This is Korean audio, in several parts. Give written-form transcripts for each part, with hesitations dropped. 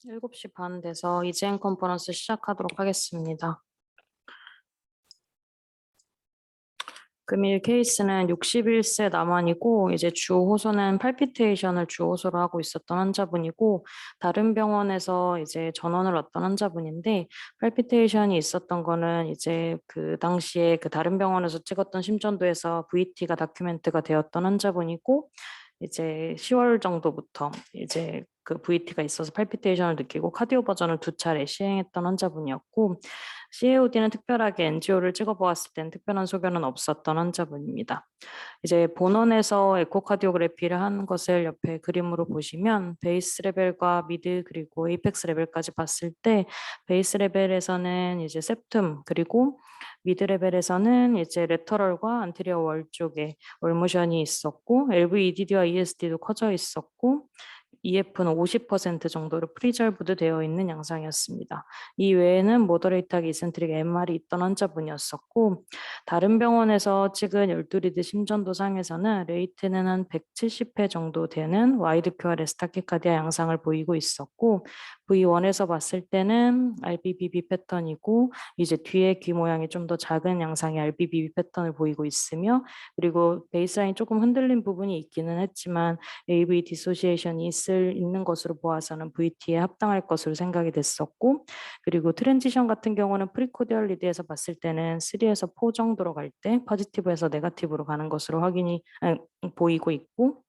7시 반 돼서 이재행 컨퍼런스 시작하도록 하겠습니다. 금일 케이스는 61세 남환이고 이제 주 호소는 팔피테이션을 주 호소로 하고 있었던 환자분이고 다른 병원에서 이제 전원을 얻던 환자분인데 팔피테이션이 있었던 거는 이제 그 당시에 그 다른 병원에서 찍었던 심전도에서 VT가 다큐멘트가 되었던 환자분이고 이제 10월 정도부터 이제 그 VT가 있어서 팔피테이션을 느끼고 카디오 버전을 2차례 시행했던 환자분이었고 CAOD는 특별하게 NGO를 찍어보았을 때는 특별한 소견은 없었던 환자분입니다. 이제 본원에서 에코카디오그래피를 한 것을 옆에 그림으로 보시면 베이스 레벨과 미드 그리고 에이펙스 레벨까지 봤을 때 베이스 레벨에서는 이제 septum 그리고 미드 레벨에서는 이제 레터럴과 안테리어 월 쪽에 월모션이 있었고 LV EDD와 ESD도 커져 있었고 EF는 50% 정도로 프리절브드 되어 있는 양상이었습니다. 이 외에는 모더레이트하게 이센트릭 MR이 있던 환자분이었었고 다른 병원에서 찍은 12리드 심전도상에서는 레이트는 한 170회 정도 되는 와이드 QRS 타키카디아 양상을 보이고 있었고 V1에서 봤을 때는 RBBB 패턴이고 이제 뒤에 귀 모양이 좀 더 작은 양상의 RBBB 패턴을 보이고 있으며 그리고 베이스라인 조금 흔들린 부분이 있기는 했지만 AV 디소시에이션이 있는 것으로 보아서는 VT에 합당할 것으로 생각이 됐었고 그리고 트랜지션 같은 경우는 프리코디얼 리드에서 봤을 때는 3에서 4 정도로 갈 때 포지티브에서 네거티브로 가는 것으로 보이고 있고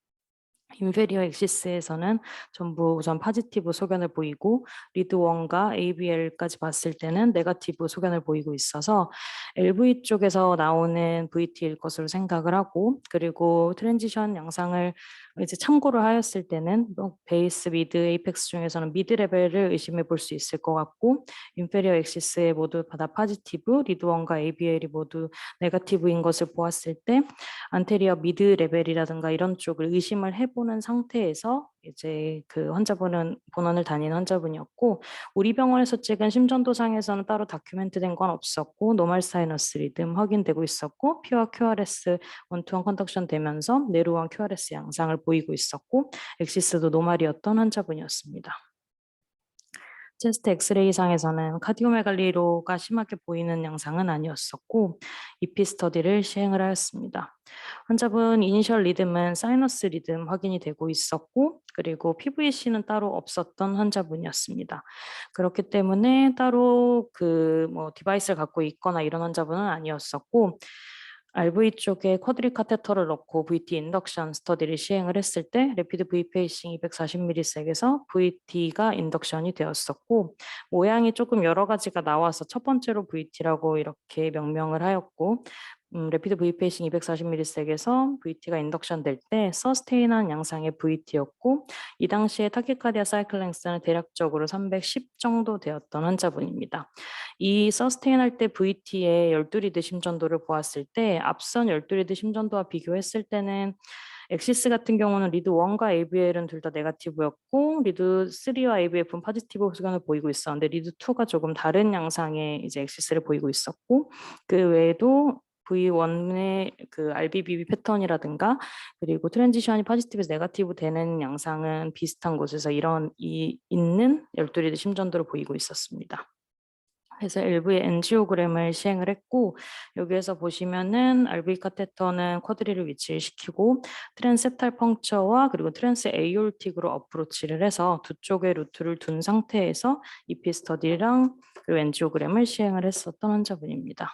인페리어 엑시스에서는 전부 우선 포지티브 소견을 보이고 리드 1과 ABL까지 봤을 때는 네거티브 소견을 보이고 있어서 LV 쪽에서 나오는 VT일 것으로 생각을 하고 그리고 트랜지션 양상을 이제 참고를 하였을 때는 베이스, 미드, 에이펙스 중에서는 미드 레벨을 의심해 볼 수 있을 것 같고 인페리어 엑시스에 모두 다 포지티브, 리드 1과 ABL이 모두 네거티브인 것을 보았을 때 안테리어 미드 레벨이라든가 이런 쪽을 의심을 해보는 상태에서 이제 그 환자분은 본원을 다니는 환자분이었고 우리 병원에서 찍은 심전도상에서는 따로 다큐멘트된 건 없었고 노멀 사이너스 리듬 확인되고 있었고 P와 QRS 원투원 컨덕션 되면서 내루원 QRS 양상을 보이고 있었고 엑시스도 노멀이었던 환자분이었습니다. 체스트 엑스레이상에서는 카디오메갈리로가 심하게 보이는 양상은 아니었었고 EP 스터디를 시행을 하였습니다. 환자분 이니셜 리듬은 사이너스 리듬 확인이 되고 있었고 그리고 PVC는 따로 없었던 환자분이었습니다. 그렇기 때문에 따로 그 뭐 디바이스를 갖고 있거나 이런 환자분은 아니었었고 RV 쪽에 쿼드리 카테터를 넣고 VT 인덕션 스터디를 시행을 했을 때 레피드 V 페이싱 240ms에서 VT가 인덕션이 되었었고 모양이 조금 여러 가지가 나와서 첫 번째로 VT라고 이렇게 명명을 하였고 레피드 V 페이싱 240ms에서 VT가 인덕션 될 때 서스테인한 양상의 VT였고 이 당시에 타키카디아 사이클 랭스는 대략적으로 310 정도 되었던 환자분입니다. 이 서스테인 할 때 VT의 12리드 심전도를 보았을 때 앞선 12리드 심전도와 비교했을 때는 엑시스 같은 경우는 리드 1과 ABL은 둘 다 네거티브였고 리드 3와 ABF는 포지티브 소견을 보이고 있었는데 리드 2가 조금 다른 양상의 이제 엑시스를 보이고 있었고 그 외에도 V1의 그 RBBB 패턴이라든가 그리고 트랜지션이 포지티브에서 네거티브 되는 양상은 비슷한 곳에서 있는 12리드 심전도를 보이고 있었습니다. 그래서 LV 엔지오그램을 시행을 했고 여기에서 보시면은 RV 카테터는 쿼드리를 위치시키고 트랜셉탈 펑처와 그리고 트랜스 에이올틱으로 어프로치를 해서 두 쪽의 루트를 둔 상태에서 EP 스터디랑 그리고 엔지오그램을 시행을 했었던 환자분입니다.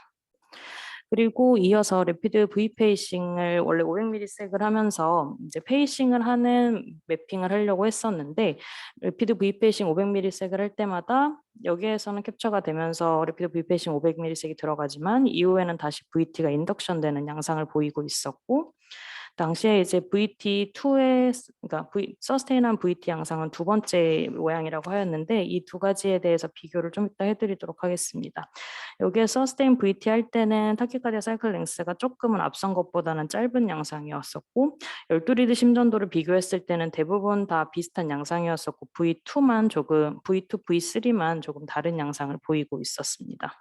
그리고 이어서 레피드 V 페이싱을 원래 500ms색을 하면서 이제 페이싱을 하는 매핑을 하려고 했었는데 레피드 V 페이싱 500ms색을 할 때마다 여기에서는 capture가 되면서 레피드 V 페이싱 500ms색이 들어가지만 이후에는 다시 VT가 인덕션 되는 양상을 보이고 있었고 당시에 이제 VT2의 그러니까 서스테인한 VT 양상은 두 번째 모양이라고 하였는데 이 두 가지에 대해서 비교를 좀 이따 해드리도록 하겠습니다. 여기에 서스테인 VT 할 때는 타키카디아 사이클 랭스가 조금은 앞선 것보다는 짧은 양상이었었고 12리드 심전도를 비교했을 때는 대부분 다 비슷한 양상이었었고 V2만 조금 V2, V3만 조금 다른 양상을 보이고 있었습니다.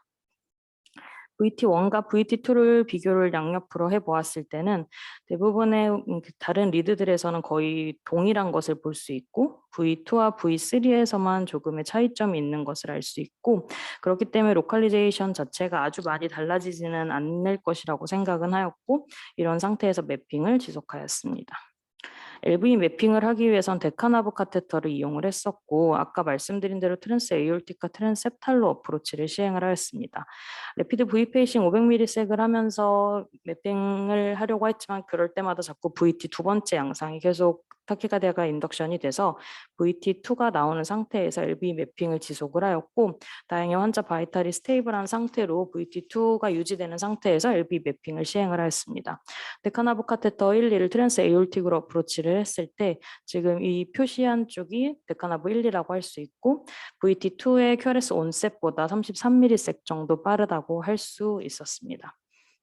VT1과 VT2를 비교를 양옆으로 해보았을 때는 대부분의 그 다른 리드들에서는 거의 동일한 것을 볼 수 있고 V2와 V3에서만 조금의 차이점이 있는 것을 알 수 있고, 그렇기 때문에 로컬리제이션 자체가 아주 많이 달라지지는 않을 것이라고 생각은 하였고, 이런 상태에서 매핑을 지속하였습니다. LV 매핑을 하기 위해선 데카나브 카테터를 이용을 했었고, 아까 말씀드린 대로 트랜스 에이올틱과 트랜스셉탈로 어프로치를 시행을 하였습니다. 레피드 V 페이싱 500ml색을 하면서 매핑을 하려고 했지만 그럴 때마다 자꾸 VT 두 번째 양상이 계속 타키카디아가 인덕션이 돼서 VT2가 나오는 상태에서 LV 매핑을 지속을 하였고, 다행히 환자 바이탈이 스테이블한 상태로 VT2가 유지되는 상태에서 LV 매핑을 시행을 하였습니다. 데카나브 카테터 1, 2를 트랜스 에이올틱으로 어프로치를 했을 때 지금 이 표시한 쪽이 데카나브 1이라고 할 수 있고, VT2의 QRS 온셋보다 33msec 정도 빠르다고 할 수 있었습니다.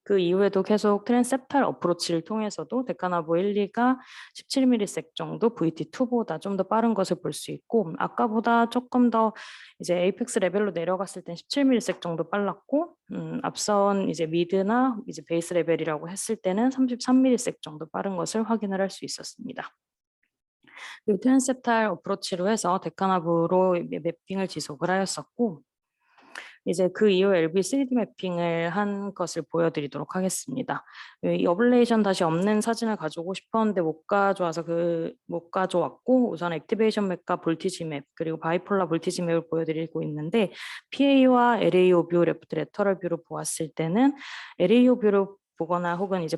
그 이후에도 계속 트랜셉탈 어프로치를 통해서도 데카나브 1, 2가 17msec 정도 VT2보다 좀 더 빠른 것을 볼 수 있고, 아까보다 조금 더 이제 에이펙스 레벨로 내려갔을 땐 17msec 정도 빨랐고, 앞선 이제 미드나 이제 베이스 레벨이라고 했을 때는 33msec 정도 빠른 것을 확인을 할 수 있었습니다. 그리고 트랜셉탈 어프로치로 해서 데카나브로 매핑을 지속을 하였었고, 이제 그 이후 LV 3D 매핑을 한 것을 보여드리도록 하겠습니다. 이 어블레이션 다시 없는 사진을 가져오고 싶었는데 못 가져와서 못 가져왔고, 우선 액티베이션 맵과 볼티지 맵 그리고 바이폴라 볼티지 맵을 보여드리고 있는데, PA와 LAO 뷰, 레프트 레터럴 뷰로 보았을 때는 LAO 뷰로 보거나 혹은 이제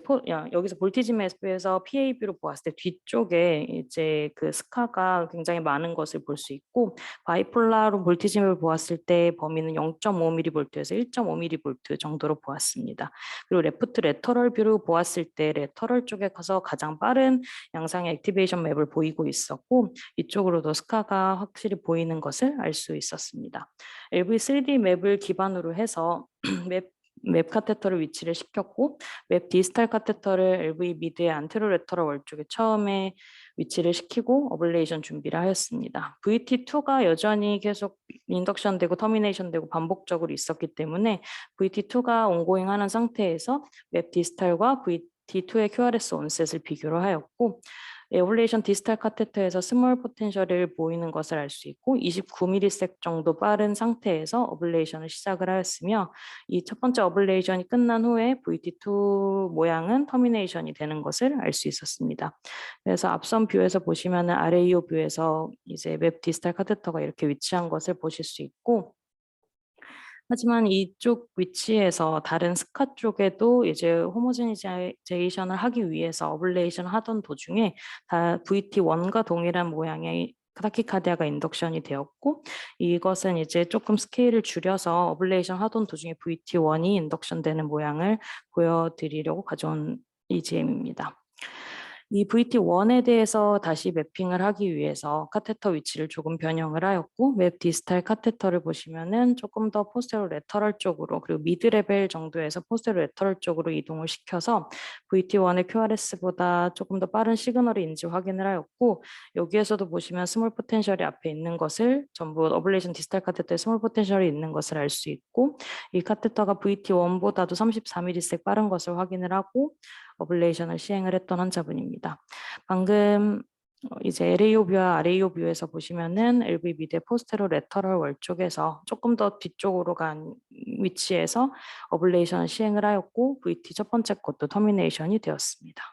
여기서 볼티지 맵에서 PA 뷰로 보았을 때 뒤쪽에 이제 그 스카가 굉장히 많은 것을 볼 수 있고, 바이폴라로 볼티지 맵을 보았을 때 범위는 0.5mV에서 1.5mV 정도로 보았습니다. 그리고 레프트 레터럴 뷰로 보았을 때 레터럴 쪽에 가서 가장 빠른 양상의 액티베이션 맵을 보이고 있었고, 이쪽으로도 스카가 확실히 보이는 것을 알 수 있었습니다. LV 3D 맵을 기반으로 해서 맵 카테터를 위치를 시켰고, 맵 디스탈 카테터를 LV 미드의 안테로 레터럴 월 쪽에 처음에 위치를 시키고 어블레이션 준비를 하였습니다. VT2가 여전히 계속 인덕션 되고 터미네이션 되고 반복적으로 있었기 때문에 VT2가 온고잉 하는 상태에서 맵 디스탈과 VT2의 QRS 온셋을 비교를 하였고, 에올레이션 디스탈 카테터에서 스몰 포텐셜을 보이는 것을 알 수 있고 29msec 정도 빠른 상태에서 어블레이션을 시작을 하였으며, 이 첫 번째 어블레이션이 끝난 후에 VT2 모양은 터미네이션이 되는 것을 알 수 있었습니다. 그래서 앞선 뷰에서 보시면은 RAO 뷰에서 이제 맵 디스탈 카테터가 이렇게 위치한 것을 보실 수 있고, 하지만 이쪽 위치에서 다른 스카 쪽에도 이제 호모제니제이션을 하기 위해서 어블레이션 하던 도중에 다 VT1과 동일한 모양의 타키카디아가 인덕션이 되었고, 이것은 이제 조금 스케일을 줄여서 어블레이션 하던 도중에 VT1이 인덕션 되는 모양을 보여드리려고 가져온 EGM입니다. 이 VT1에 대해서 다시 매핑을 하기 위해서 카테터 위치를 조금 변형을 하였고, 맵 디스탈 카테터를 보시면은 조금 더 포스테로 레터럴 쪽으로, 그리고 미드 레벨 정도에서 포스테로 레터럴 쪽으로 이동을 시켜서 VT1의 QRS보다 조금 더 빠른 시그널을 인지 확인을 하였고, 여기에서도 보시면 스몰 포텐셜이 앞에 있는 것을 전부 어블레이션 디스탈 카테터에 스몰 포텐셜이 있는 것을 알 수 있고, 이 카테터가 VT1보다도 34msec 빠른 것을 확인을 하고 어블레이션을 시행을 했던 환자분입니다. 방금 이제 LAO 뷰와 RAO 뷰에서 보시면은 LV 미드의 포스테로 레터럴 월 쪽에서 조금 더 뒤쪽으로 간 위치에서 어블레이션을 시행을 하였고, VT 첫 번째 것도 터미네이션이 되었습니다.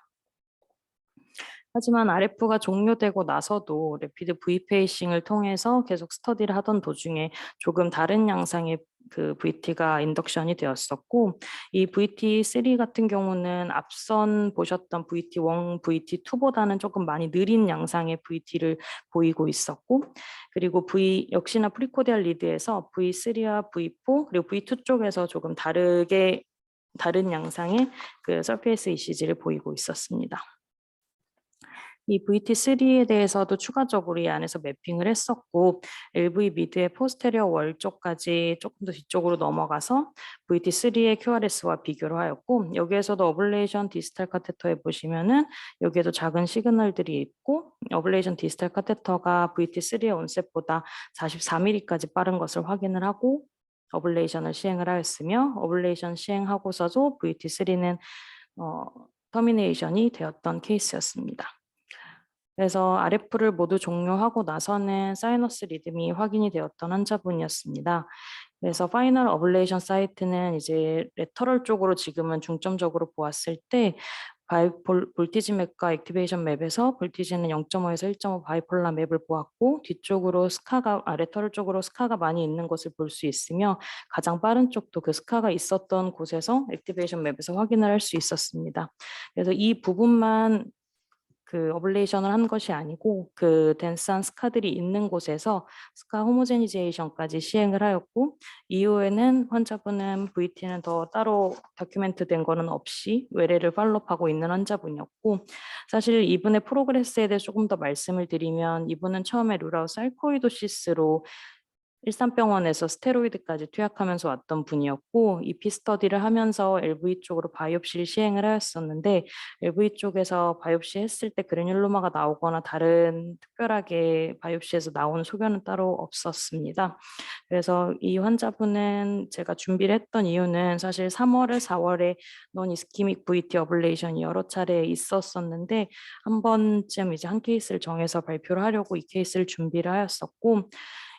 하지만 RF가 종료되고 나서도 레피드 V 페이싱을 통해서 계속 스터디를 하던 도중에 조금 다른 양상의 그 VT가 인덕션이 되었었고, 이 VT3 같은 경우는 앞선 보셨던 VT1, VT2보다는 조금 많이 느린 양상의 VT를 보이고 있었고, 그리고 역시나 프리코디알 리드에서 V3와 V4 그리고 V2 쪽에서 조금 다른 양상의 그 서페이스 ECG를 보이고 있었습니다. 이 VT3에 대해서도 추가적으로 이 안에서 매핑을 했었고, LV 미드의 포스테리어 월 쪽까지 조금 더 뒤쪽으로 넘어가서 VT3의 QRS와 비교를 하였고, 여기에서도 어블레이션 디스탈 카테터에 보시면은 여기에도 작은 시그널들이 있고, 어블레이션 디스탈 카테터가 VT3의 온셋보다 44mm까지 빠른 것을 확인을 하고, 어블레이션을 시행을 하였으며 어블레이션 시행하고서도 VT3는 터미네이션이 되었던 케이스였습니다. 그래서 RF를 모두 종료하고 나서는 사이너스 리듬이 확인이 되었던 환자분이었습니다. 그래서 파이널 어블레이션 사이트는 이제 레터럴 쪽으로 지금은 중점적으로 보았을 때 볼티지 맵과 액티베이션 맵에서 볼티지는 0.5에서 1.5 바이폴라 맵을 보았고 뒤쪽으로 레터럴 쪽으로 스카가 많이 있는 것을 볼 수 있으며 가장 빠른 쪽도 그 스카가 있었던 곳에서 액티베이션 맵에서 확인을 할 수 있었습니다. 그래서 이 부분만 그 어블레이션을 한 것이 아니고 그 덴스한 스카들이 있는 곳에서 스카 호모제니제이션까지 시행을 하였고 이후에는 환자분은 VT는 더 따로 다큐멘트 된 거는 없이 외래를 팔로우하고 있는 환자분이었고 사실 이분의 프로그레스에 대해 조금 더 말씀을 드리면 이분은 처음에 루라우 살코이도시스로 일산병원에서 스테로이드까지 투약하면서 왔던 분이었고 EP 스터디를 하면서 LV 쪽으로 바이옵시를 시행을 하였었는데 LV 쪽에서 바이옵시 했을 때 그래뉼로마가 나오거나 다른 특별하게 바이옵시에서 나오는 소견은 따로 없었습니다. 그래서 이 환자분은 제가 준비를 했던 이유는 사실 3월에 4월에 논 이스키믹 VT 어블레이션이 여러 차례 있었었는데 한 번쯤 이제 한 케이스를 정해서 발표를 하려고 이 케이스를 준비를 하였었고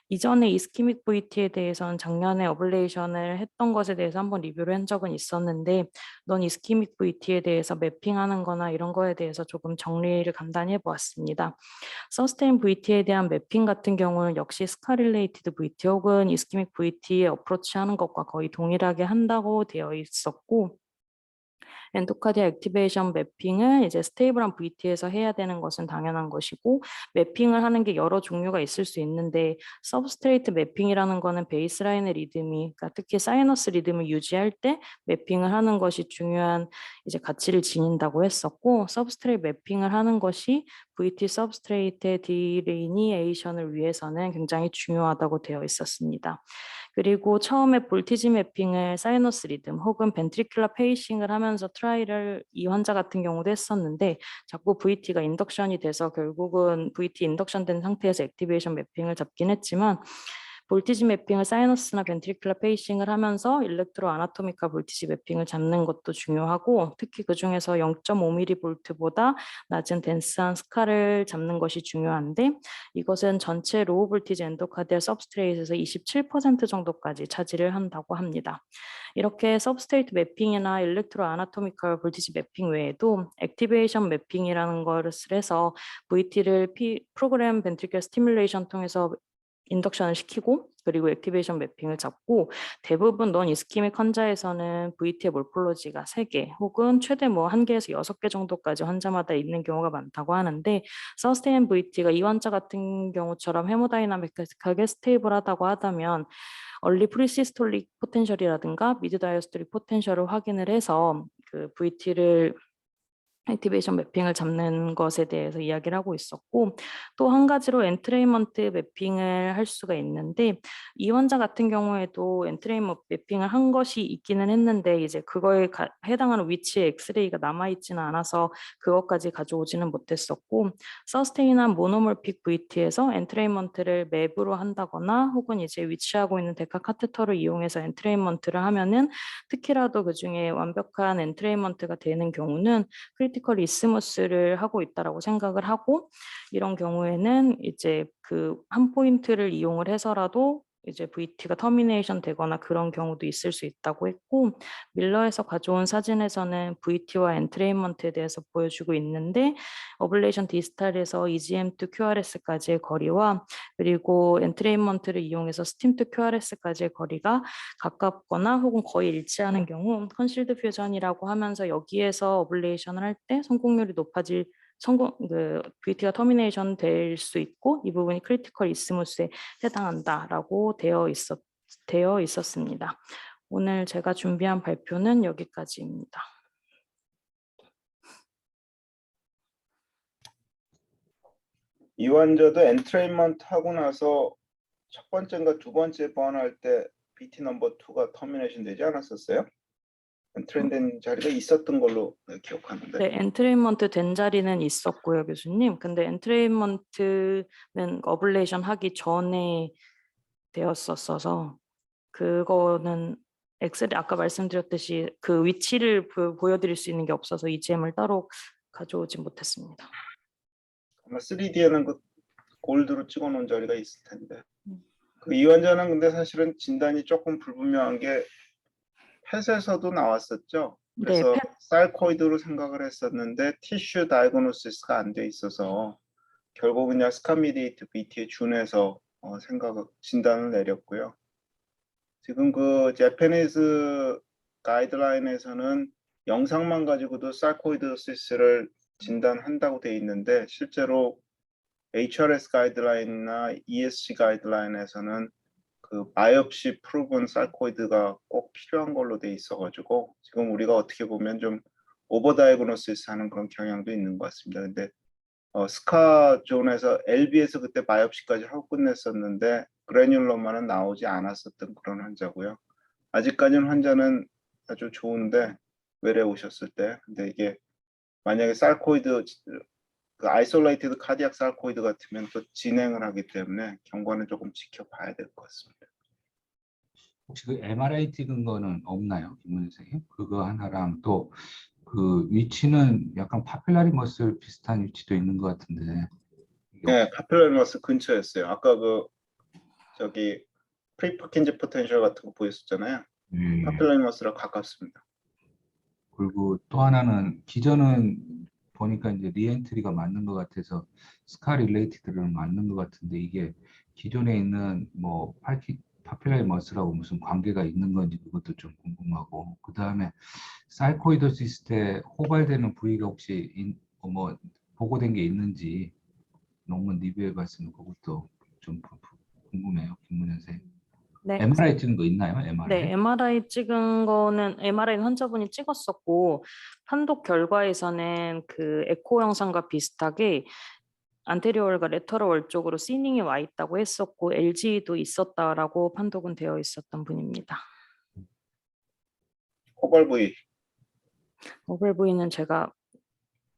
이전에 이스키믹 VT에 대해서는 작년에 어블레이션을 했던 것에 대해서 한번 리뷰를 한 적은 있었는데 넌 이스키믹 VT에 대해서 매핑하는 거나 이런 거에 대해서 조금 정리를 간단히 해보았습니다. 서스테인 VT에 대한 매핑 같은 경우는 역시 스카릴레이티드 VT 혹은 이스키믹 VT에 어프로치하는 것과 거의 동일하게 한다고 되어 있었고 엔도카디아 액티베이션 매핑을 이제 스테이블한 VT에서 해야 되는 것은 당연한 것이고 매핑을 하는 게 여러 종류가 있을 수 있는데 서브스트레이트 매핑이라는 거는 베이스라인의 리듬이 그러니까 특히 사이너스 리듬을 유지할 때 매핑을 하는 것이 중요한 이제 가치를 지닌다고 했었고 서브스트레이트 매핑을 하는 것이 VT 서브스트레이트의 디리니에이션을 위해서는 굉장히 중요하다고 되어 있었습니다. 그리고 처음에 볼티지 매핑을 사이너스 리듬 혹은 벤트리큘러 페이싱을 하면서 트라이를 이 환자 같은 경우도 했었는데 자꾸 VT가 인덕션이 돼서 결국은 VT 인덕션 된 상태에서 액티베이션 매핑을 잡긴 했지만 볼티지 매핑을 사이너스나 벤트리큘러 페이싱을 하면서 일렉트로 아나토미카 볼티지 매핑을 잡는 것도 중요하고 특히 그 중에서 0.5mV보다 낮은 덴스한 스카를 잡는 것이 중요한데 이것은 전체 로우 볼티지 엔도카디알 서브스트레이트에서 27% 정도까지 차지를 한다고 합니다. 이렇게 서브스트레이트 매핑이나 일렉트로 아나토미컬 볼티지 매핑 외에도 액티베이션 매핑이라는 것을 해서 VT를 프로그램 벤트리큘러 스티뮬레이션 통해서 인덕션을 시키고 그리고 액티베이션 매핑을 잡고 대부분 넌 이스키믹 환자에서는 VT의 몰폴로지가 3개 혹은 최대 뭐 1개에서 6개 정도까지 환자마다 있는 경우가 많다고 하는데 서스테인 VT가 이 환자 같은 경우처럼 헤모다이나믹하게 스테이블하다고 하다면 얼리 프리시스톨릭 포텐셜이라든가 미드 다이어스톨릭 포텐셜을 확인을 해서 그 VT를 액티베이션 매핑을 잡는 것에 대해서 이야기를 하고 있었고 또 한 가지로 엔트레인먼트 매핑을 할 수가 있는데 이 환자 같은 경우에도 엔트레인먼트 매핑을 한 것이 있기는 했는데 이제 그거에 해당하는 위치에 엑스레이가 남아있지는 않아서 그것까지 가져오지는 못했었고 서스테인한 모노몰픽 VT에서 엔트레인먼트를 맵으로 한다거나 혹은 이제 위치하고 있는 데카 카테터를 이용해서 엔트레인먼트를 하면은 특히라도 그 중에 완벽한 엔트레인먼트가 되는 경우는 크리티컬 이스무스를 하고 있다라고 생각을 하고 이런 경우에는 이제 그 한 포인트를 이용을 해서라도 이제 VT가 터미네이션 되거나 그런 경우도 있을 수 있다고 했고 밀러에서 가져온 사진에서는 VT와 엔트레인먼트에 대해서 보여주고 있는데 어블레이션 디스탈에서 EGM to QRS까지의 거리와 그리고 엔트레인먼트를 이용해서 스팀 to QRS까지의 거리가 가깝거나 혹은 거의 일치하는 경우 컨실드 퓨전이라고 하면서 여기에서 어블레이션을 할 때 성공률이 높아질 VT가 터미네이션 될 수 있고 이 부분이 크리티컬 이스무스에 해당한다라고 되어 있었습니다. 오늘 제가 준비한 발표는 여기까지입니다. 이 환자도 엔트레인먼트 하고 나서 첫 번째인가 두 번째 보완할 때 BT 넘버 2가 터미네이션 되지 않았었어요? 엔트레인 자리가 있었던 걸로 기억하는데. 네, 엔트레인먼트 된 자리는 있었고요, 교수님. 근데 엔트레인먼트는 어블레이션 하기 전에 되었었어서 그거는 엑셀에 아까 말씀드렸듯이 그 위치를 보여드릴 수 있는 게 없어서 EGM을 따로 가져오지 못했습니다. 아마 3D에는 그 골드로 찍어놓은 자리가 있을 텐데. 음. 그 이 환자는 근데 사실은 진단이 조금 불분명한 게 펫에서도 나왔었죠. 네, 그래서 sarcoid로 생각을 했었는데 티슈 다이그노시스가 안 돼 있어서 결국 그냥 스카미디에이트 BT에 준해서 진단을 내렸고요. 지금 그 제페니즈 가이드라인에서는 영상만 가지고도 sarcoidosis 진단한다고 돼 있는데 실제로 HRS 가이드라인이나 ESC 가이드라인에서는 그 바이옵시 프루븐 sarcoid가 꼭 필요한 걸로 돼 있어가지고 지금 우리가 어떻게 보면 좀 오버다이그노시스 하는 그런 경향도 있는 것 같습니다. 근데 스카존에서 LB에서 그때 바이옵시까지 하고 끝냈었는데 그래뉼러만은 나오지 않았었던 그런 환자고요. 아직까지는 환자는 아주 좋은데 외래 오셨을 때 근데 이게 만약에 sarcoid 그 아이솔레이티드 카디악 sarcoid 같으면 또 진행을 하기 때문에 경과는 조금 지켜봐야 될 것 같습니다. 혹시 그 MRI 찍은 거는 없나요, 김문희 선생님? 그거 하나랑 또 그 위치는 약간 파필라리 머슬 비슷한 위치도 있는 것 같은데. 네, 파필라리 머슬 근처였어요. 아까 그 저기 프리퍼킨즈 포텐셜 같은 거 보였었잖아요. 예. 파필라리 머슬랑 가깝습니다. 그리고 또 하나는 기존은 보니까 이제 리엔트리가 맞는 것 같아서 스카 릴레이티드는 맞는 것 같은데 이게 기존에 있는 뭐 파필라리 머슬하고 무슨 관계가 있는 건지 그것도 좀 궁금하고 그 다음에 사이코이도시스 때 호발되는 부위가 혹시 뭐 보고된 게 있는지 논문 리뷰해 봤으면 그것도 좀 궁금해요, 김문현 선생님. 네, MRI 찍은 거 있나요, MRI? 네, MRI 찍은 거는 MRI는 환자분이 찍었었고 판독 결과에서는 그 에코 영상과 비슷하게 안테리올과 레터럴 쪽으로 시닝이 와 있다고 했었고 LG도 있었다라고 판독은 되어 있었던 분입니다. 호발 부위. 오벨 부위는 제가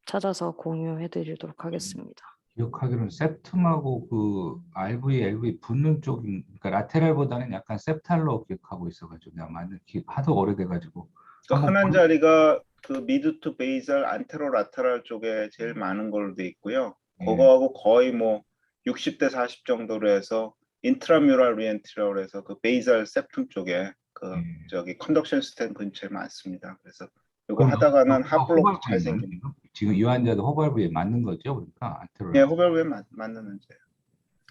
찾아서 공유해드리도록 하겠습니다. 기억하기로는 septum하고 그 RV, LV 붙는 쪽인, 그러니까 라테랄보다는 약간 septal로 기억하고 있어가지고 내가 맞는 하도 오래돼가지고. 그 한번 흔한 자리가 그 미드 투 베이설 안테로 라테랄 쪽에 제일 많은 걸로 돼 있고요. 예. 그거하고 거의 뭐 60대 40 정도로 해서 인트라뮤럴 리엔트라고 해서 그 베이설 septum 쪽에 그 예. 저기 컨덕션 스텐 근처에 많습니다. 그래서 이거 그럼 하다가는 여기가 핫블록 잘 호발부인가요, 생깁니다. 지금 이 환자도 호발부에 맞는 거죠, 그러니까 안테로. 예, 호발부에 맞는 문제예요.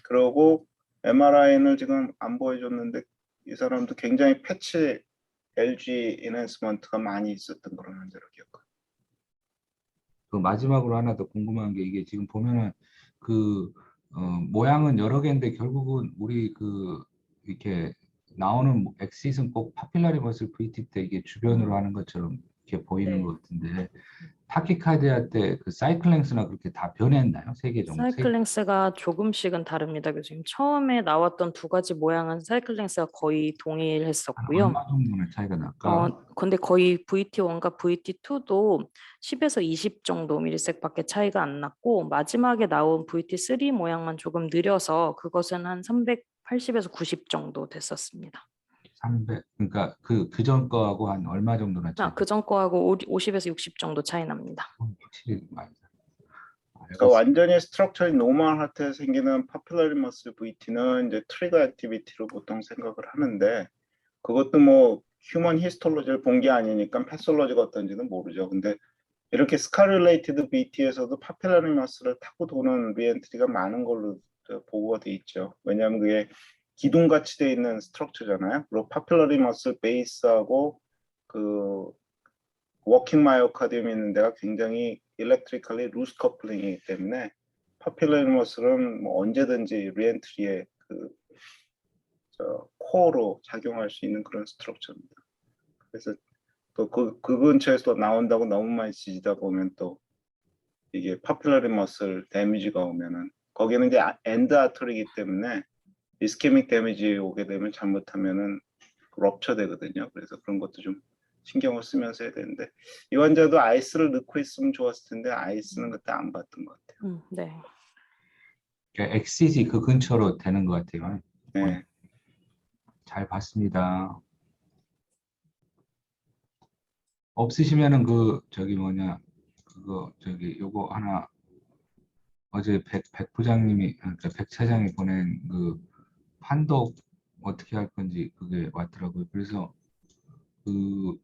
그리고 MRI는 지금 안 보여줬는데 이 사람도 굉장히 패치 LG 인핸스먼트가 많이 있었던 그런 환자로 기억합니다. 그 마지막으로 하나 더 궁금한 게 이게 지금 보면은 그 모양은 여러 개인데 결국은 우리 그 이렇게 나오는 엑시스는 꼭 파필라리 머슬 VT 때 이게 주변으로 하는 것처럼 이렇게 보이는 네. 것 같은데 타키카디아 때 그 사이클랭스나 그렇게 다 변했나요? 세 개 정도? 사이클랭스가 조금씩은 다릅니다. 교수님. 처음에 나왔던 두 가지 모양은 사이클랭스가 거의 한 동일했었고요. 얼마 정도나 차이가 날까? 근데 거의 VT1과 VT2도 10에서 20 정도 미리섹밖에 차이가 안 났고 마지막에 나온 VT3 모양만 조금 느려서 그것은 한 380에서 90 정도 됐었습니다. 300 그러니까 그전 거하고 한 얼마 정도나 차이? 그전 거하고 50에서 60 정도 차이 납니다. 확실히 많이. 그러니까 완전히 스트럭처리 노멀 하트에 생기는 파필라리 머슬 VT는 이제 트리거 액티비티로 보통 생각을 하는데 그것도 뭐 휴먼 히스톨로지를 본 게 아니니까 패솔로지가 어떤지는 모르죠. 근데 이렇게 스카릴레이티드 BT에서도 파필라리 머슬을 타고 도는 리엔트리가 많은 걸로 보고가 돼 있죠. 왜냐하면 그게 기둥같이 돼 있는 스트럭처잖아요. 그리고 파필라리 머슬 베이스하고 그 워킹 마이오카디움 있는 데가 굉장히 일렉트리컬리 루스 커플링이기 때문에 파필라리 머슬은 뭐 언제든지 리엔트리의 코어로 작용할 수 있는 그런 스트럭처입니다. 그래서 또 그 근처에서 나온다고 너무 많이 지지다 보면 또 이게 파필라리 머슬 데미지가 오면은 거기는 이제 엔드 아터리이기 때문에 이스케믹 데미지 오게 되면 잘못하면은 럽처 되거든요. 그래서 그런 것도 좀 신경을 쓰면서 해야 되는데 이 환자도 아이스를 넣고 있으면 좋았을 텐데 아이스는 그때 안 봤던 것 같아요. 네. 엑시스 그 근처로 되는 것 같아요. 네. 잘 봤습니다. 없으시면은 그 저기 뭐냐 그거 저기 요거 하나 어제 백 부장님이 그러니까 백 차장이 보낸 그 판독 어떻게 할 건지 그게 왔더라고요. 그래서 그